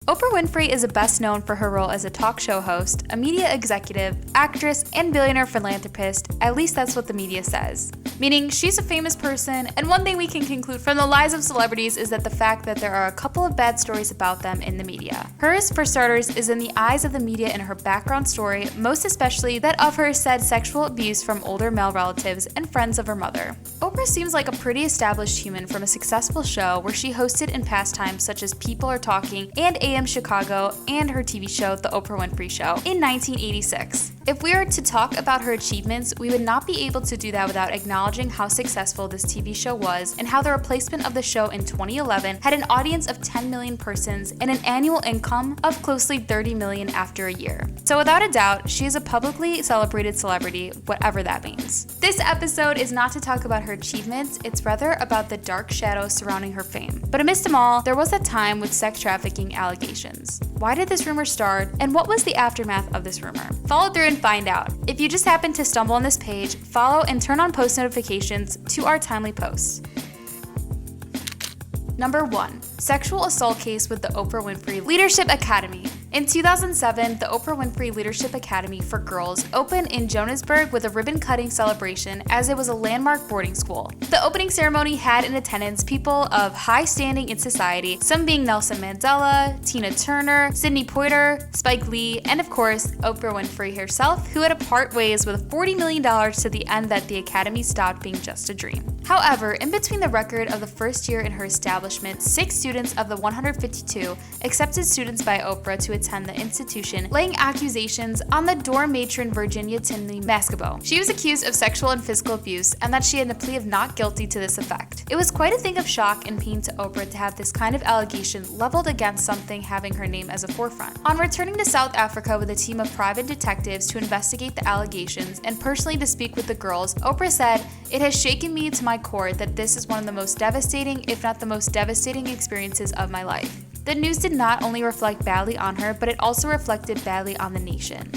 Oprah Winfrey is best known for her role as a talk show host, a media executive, actress, and billionaire philanthropist. At least that's what the media says. Meaning she's a famous person, and one thing we can conclude from the lives of celebrities is that the fact that there are a couple of bad stories about them in the media. Hers, for starters, is in the eyes of the media in her background story, most especially that of her said sexual abuse from older male relatives and friends of her mother. Oprah seems like a pretty established human from a successful show where she hosted in pastimes such as People Are Talking and AM Chicago, and her TV show, The Oprah Winfrey Show, in 1986. If we were to talk about her achievements, we would not be able to do that without acknowledging how successful this TV show was and how the replacement of the show in 2011 had an audience of 10 million persons and an annual income of closely 30 million after a year. So without a doubt, she is a publicly celebrated celebrity, whatever that means. This episode is not to talk about her achievements, it's rather about the dark shadows surrounding her fame. But amidst them all, there was a time with sex trafficking allegations. Why did this rumor start, and what was the aftermath of this rumor? Follow through and find out. If you just happen to stumble on this page, follow and turn on post notifications to our timely posts. Number 1. Sexual assault case with the Oprah Winfrey Leadership Academy. In 2007, the Oprah Winfrey Leadership Academy for Girls opened in Johannesburg with a ribbon-cutting celebration as it was a landmark boarding school. The opening ceremony had in attendance people of high standing in society, some being Nelson Mandela, Tina Turner, Sidney Poitier, Spike Lee, and of course, Oprah Winfrey herself, who had to part ways with $40 million to the end that the Academy stopped being just a dream. However, in between the record of the first year in her establishment, 6 students of the 152 accepted students by Oprah to attend the institution, laying accusations on the dorm matron Virginia Tinley Mascabo. She was accused of sexual and physical abuse and that she had a plea of not guilty to this effect. It was quite a thing of shock and pain to Oprah to have this kind of allegation leveled against something having her name as a forefront. On returning to South Africa with a team of private detectives to investigate the allegations and personally to speak with the girls, Oprah said, "It has shaken me to my core that this is one of the most devastating, if not the most devastating experiences of my life." The news did not only reflect badly on her, but it also reflected badly on the nation.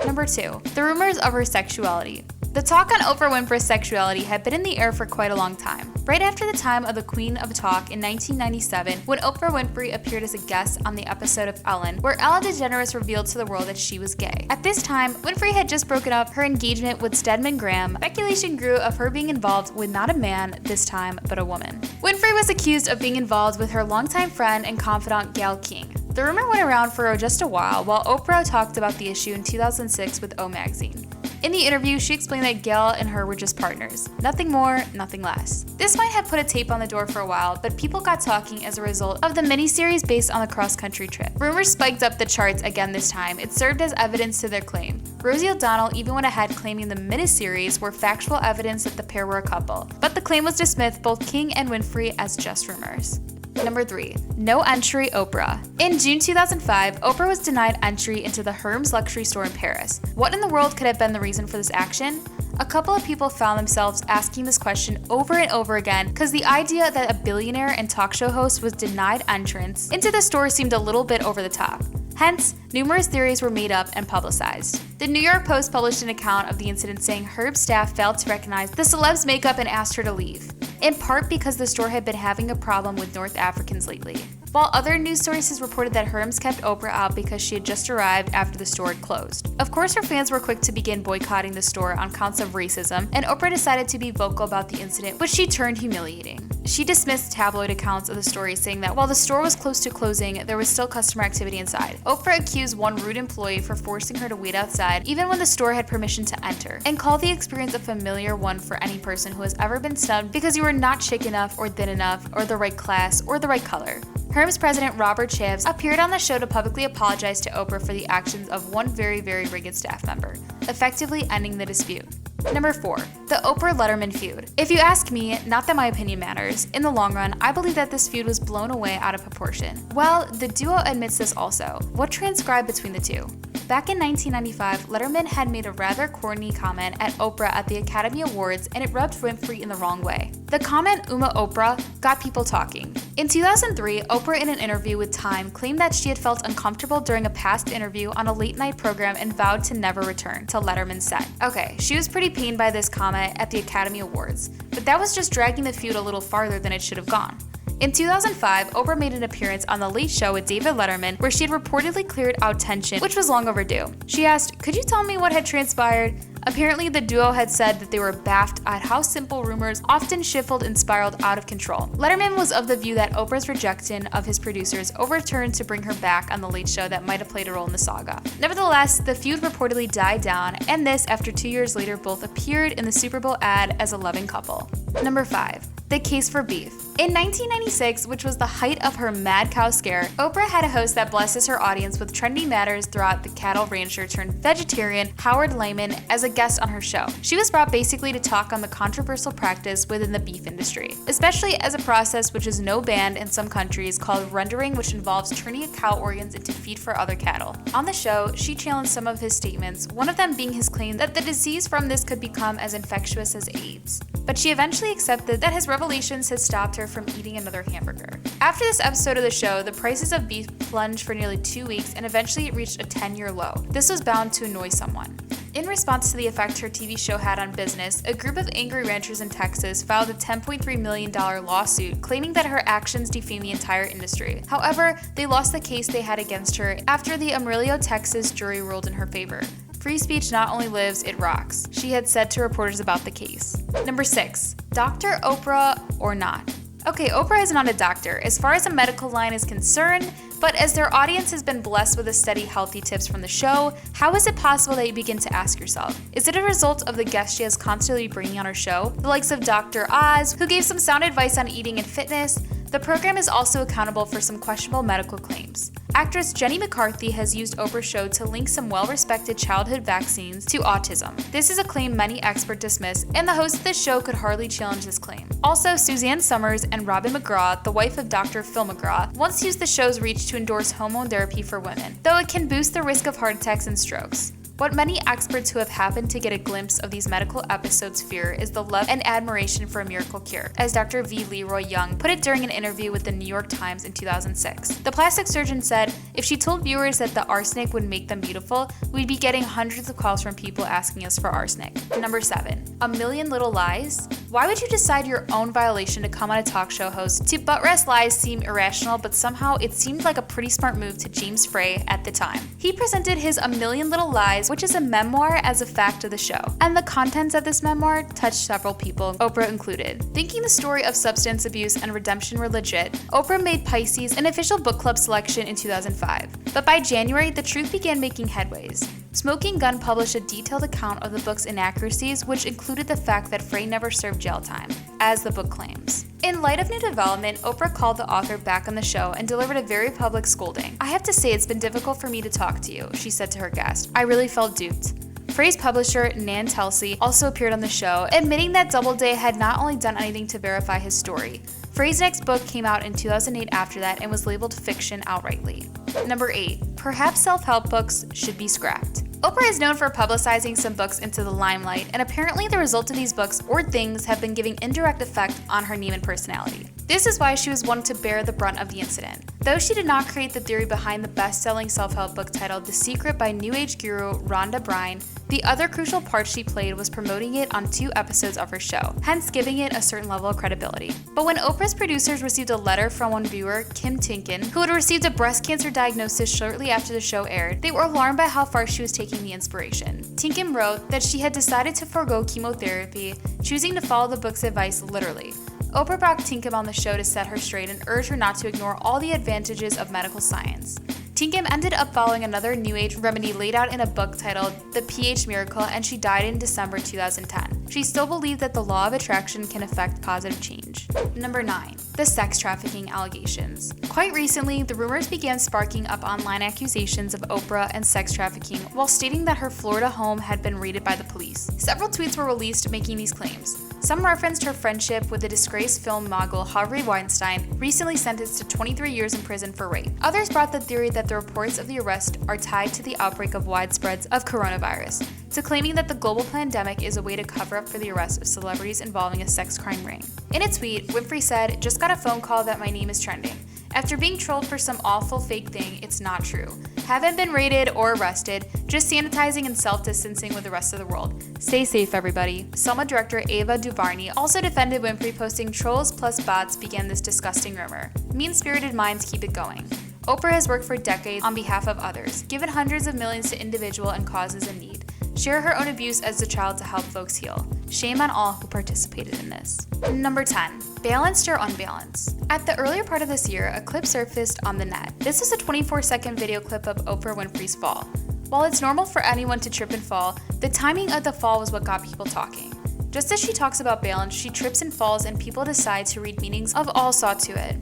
Number 2. The rumors of her sexuality. The talk on Oprah Winfrey's sexuality had been in the air for quite a long time. Right after the time of the Queen of Talk in 1997, when Oprah Winfrey appeared as a guest on the episode of Ellen, where Ellen DeGeneres revealed to the world that she was gay. At this time, Winfrey had just broken up her engagement with Stedman Graham. Speculation grew of her being involved with not a man this time, but a woman. Winfrey was accused of being involved with her longtime friend and confidant Gayle King. The rumor went around for just a while Oprah talked about the issue in 2006 with O Magazine. In the interview, she explained that Gayle and her were just partners. Nothing more, nothing less. This might have put a tape on the door for a while, but people got talking as a result of the miniseries based on the cross-country trip. Rumors spiked up the charts again this time. It served as evidence to their claim. Rosie O'Donnell even went ahead claiming the miniseries were factual evidence that the pair were a couple. But the claim was dismissed, both King and Winfrey, as just rumors. Number 3. No entry Oprah. In June 2005, Oprah was denied entry into the Hermes luxury store in Paris. What in the world could have been the reason for this action? A couple of people found themselves asking this question over and over again because the idea that a billionaire and talk show host was denied entrance into the store seemed a little bit over the top. Hence, numerous theories were made up and publicized. The New York Post published an account of the incident saying Hermes staff failed to recognize the celeb's makeup and asked her to leave, in part because the store had been having a problem with North Africans lately. While other news sources reported that Hermes kept Oprah out because she had just arrived after the store had closed. Of course, her fans were quick to begin boycotting the store on counts of racism, and Oprah decided to be vocal about the incident, which she turned humiliating. She dismissed tabloid accounts of the story, saying that while the store was close to closing, there was still customer activity inside. Oprah accused one rude employee for forcing her to wait outside, even when the store had permission to enter, and called the experience a familiar one for any person who has ever been snubbed because you were not chic enough or thin enough or the right class or the right color. Hermes president Robert Chaves appeared on the show to publicly apologize to Oprah for the actions of one very rigid staff member, effectively ending the dispute. Number 4. The Oprah Letterman feud. If you ask me, not that my opinion matters, in the long run, I believe that this feud was blown away out of proportion. Well, the duo admits this also. What transpired between the two? Back in 1995, Letterman had made a rather corny comment at Oprah at the Academy Awards, and it rubbed Winfrey in the wrong way. The comment, "Uma Oprah," got people talking. In 2003, Oprah in an interview with Time claimed that she had felt uncomfortable during a past interview on a late-night program and vowed to never return to Letterman's set. Okay, she was pretty pained by this comment at the Academy Awards, but that was just dragging the feud a little farther than it should have gone. In 2005, Oprah made an appearance on The Late Show with David Letterman, where she had reportedly cleared out tension, which was long overdue. She asked, "Could you tell me what had transpired?" Apparently, the duo had said that they were baffled at how simple rumors often shifted and spiraled out of control. Letterman was of the view that Oprah's rejection of his producers overturned to bring her back on The Late Show that might have played a role in the saga. Nevertheless, the feud reportedly died down, and this after 2 years later both appeared in the Super Bowl ad as a loving couple. Number 5. The Case for Beef. In 1996, which was the height of her mad cow scare, Oprah had a host that blesses her audience with trendy matters throughout the cattle rancher turned vegetarian Howard Lehman as a guest on her show. She was brought basically to talk on the controversial practice within the beef industry, especially as a process which is no banned in some countries called rendering, which involves turning a cow organs into feed for other cattle. On the show, she challenged some of his statements, one of them being his claim that the disease from this could become as infectious as AIDS. But she eventually accepted that his revelations had stopped her from eating another hamburger. After this episode of the show, the prices of beef plunged for nearly 2 weeks and eventually it reached a 10-year low. This was bound to annoy someone. In response to the effect her TV show had on business, a group of angry ranchers in Texas filed a $10.3 million lawsuit claiming that her actions defame the entire industry. However, they lost the case they had against her after the Amarillo, Texas jury ruled in her favor. "Free speech not only lives, it rocks," she had said to reporters about the case. Number 6. Dr. Oprah or not. Okay, Oprah is not a doctor as far as a medical line is concerned, but as their audience has been blessed with a steady healthy tips from the show, how is it possible that you begin to ask yourself, is it a result of the guests she has constantly bringing on her show? The likes of Dr. Oz, who gave some sound advice on eating and fitness. The program is also accountable for some questionable medical claims. Actress Jenny McCarthy has used Oprah's show to link some well-respected childhood vaccines to autism. This is a claim many experts dismiss, and the host of the show could hardly challenge this claim. Also, Suzanne Summers and Robin McGraw, the wife of Dr. Phil McGraw, once used the show's reach to endorse hormone therapy for women, though it can boost the risk of heart attacks and strokes. What many experts who have happened to get a glimpse of these medical episodes fear is the love and admiration for a miracle cure, as Dr. V. Leroy Young put it during an interview with the New York Times in 2006. The plastic surgeon said, "If she told viewers that the arsenic would make them beautiful, we'd be getting hundreds of calls from people asking us for arsenic." Number 7. A Million Little Lies. Why would you decide your own violation to come on a talk show host? To butt rest lies seem irrational, but somehow it seemed like a pretty smart move to James Frey at the time. He presented his A Million Little Lies, which is a memoir, as a fact of the show. And the contents of this memoir touched several people, Oprah included. Thinking the story of substance abuse and redemption were legit, Oprah made Pisces an official book club selection in 2005. But by January, the truth began making headways. Smoking Gun published a detailed account of the book's inaccuracies, which included the fact that Frey never served jail time, as the book claims. In light of new development, Oprah called the author back on the show and delivered a very public scolding. "I have to say it's been difficult for me to talk to you," she said to her guest. "I really felt duped." Frey's publisher, Nan Telsey, also appeared on the show, admitting that Doubleday had not only done anything to verify his story. Frey's next book came out in 2008 after that and was labeled fiction outrightly. Number 8. Perhaps self-help books should be scrapped. Oprah is known for publicizing some books into the limelight, and apparently the result of these books or things have been giving indirect effect on her name and personality. This is why she was one to bear the brunt of the incident. Though she did not create the theory behind the best-selling self-help book titled The Secret by New Age guru Rhonda Byrne, the other crucial part she played was promoting it on 2 episodes of her show, hence giving it a certain level of credibility. But when Oprah's producers received a letter from one viewer, Kim Tinkin, who had received a breast cancer diagnosis shortly after the show aired, they were alarmed by how far she was taking the inspiration. Tinkin wrote that she had decided to forego chemotherapy, choosing to follow the book's advice literally. Oprah brought Tinkin on the show to set her straight and urged her not to ignore all the advantages of medical science. Tinkin ended up following another New Age remedy laid out in a book titled The pH Miracle, and she died in December 2010. She still believed that the law of attraction can affect positive change. Number 9. The sex trafficking allegations. Quite recently, the rumors began sparking up online accusations of Oprah and sex trafficking while stating that her Florida home had been raided by the police. Several tweets were released making these claims. Some referenced her friendship with the disgraced film mogul Harvey Weinstein, recently sentenced to 23 years in prison for rape. Others brought the theory that the reports of the arrest are tied to the outbreak of widespread of coronavirus, to claiming that the global pandemic is a way to cover up for the arrest of celebrities involving a sex crime ring. In a tweet, Winfrey said, "Just got a phone call that my name is trending. After being trolled for some awful fake thing, it's not true. Haven't been raided or arrested, just sanitizing and self-distancing with the rest of the world. Stay safe, everybody. Selma director Ava DuVernay also defended Winfrey, posting trolls plus bots began this disgusting rumor. Mean-spirited minds keep it going. Oprah has worked for decades on behalf of others, given hundreds of millions to individual and causes in need. Share her own abuse as a child to help folks heal. Shame on all who participated in this. Number 10. Balanced or unbalanced? At the earlier part of this year, a clip surfaced on the net. This was a 24-second video clip of Oprah Winfrey's fall. While it's normal for anyone to trip and fall, the timing of the fall was what got people talking. Just as she talks about balance, she trips and falls and people decide to read meanings of all saw to it.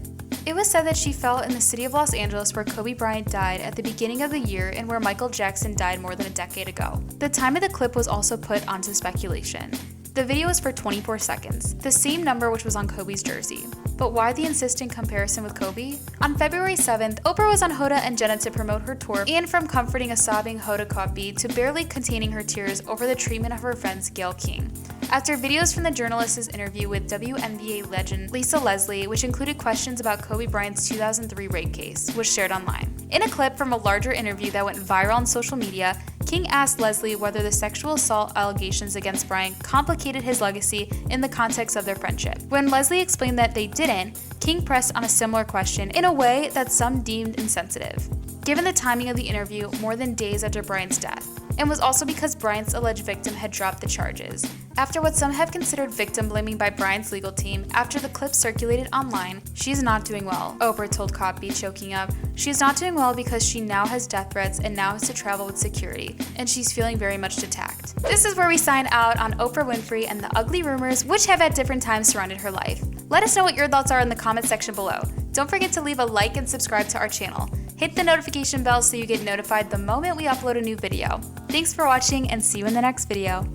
It was said that she fell in the city of Los Angeles where Kobe Bryant died at the beginning of the year and where Michael Jackson died more than a decade ago. The time of the clip was also put onto speculation. The video is for 24 seconds, the same number which was on Kobe's jersey. But why the insistent comparison with Kobe? On February 7th, Oprah was on Hoda and Jenna to promote her tour, and from comforting a sobbing Hoda Kotb to barely containing her tears over the treatment of her friends Gayle King. After videos from the journalist's interview with WNBA legend Lisa Leslie, which included questions about Kobe Bryant's 2003 rape case, was shared online. In a clip from a larger interview that went viral on social media, King asked Leslie whether the sexual assault allegations against Bryant complicated his legacy in the context of their friendship. When Leslie explained that they didn't, King pressed on a similar question in a way that some deemed insensitive, given the timing of the interview more than days after Bryant's death, and was also because Bryant's alleged victim had dropped the charges. After what some have considered victim blaming by Bryant's legal team after the clip circulated online, she's not doing well, Oprah told Kotb, choking up. She's not doing well because she now has death threats and now has to travel with security, and she's feeling very much attacked. This is where we sign out on Oprah Winfrey and the ugly rumors which have at different times surrounded her life. Let us know what your thoughts are in the comment section below. Don't forget to leave a like and subscribe to our channel. Hit the notification bell so you get notified the moment we upload a new video. Thanks for watching and see you in the next video.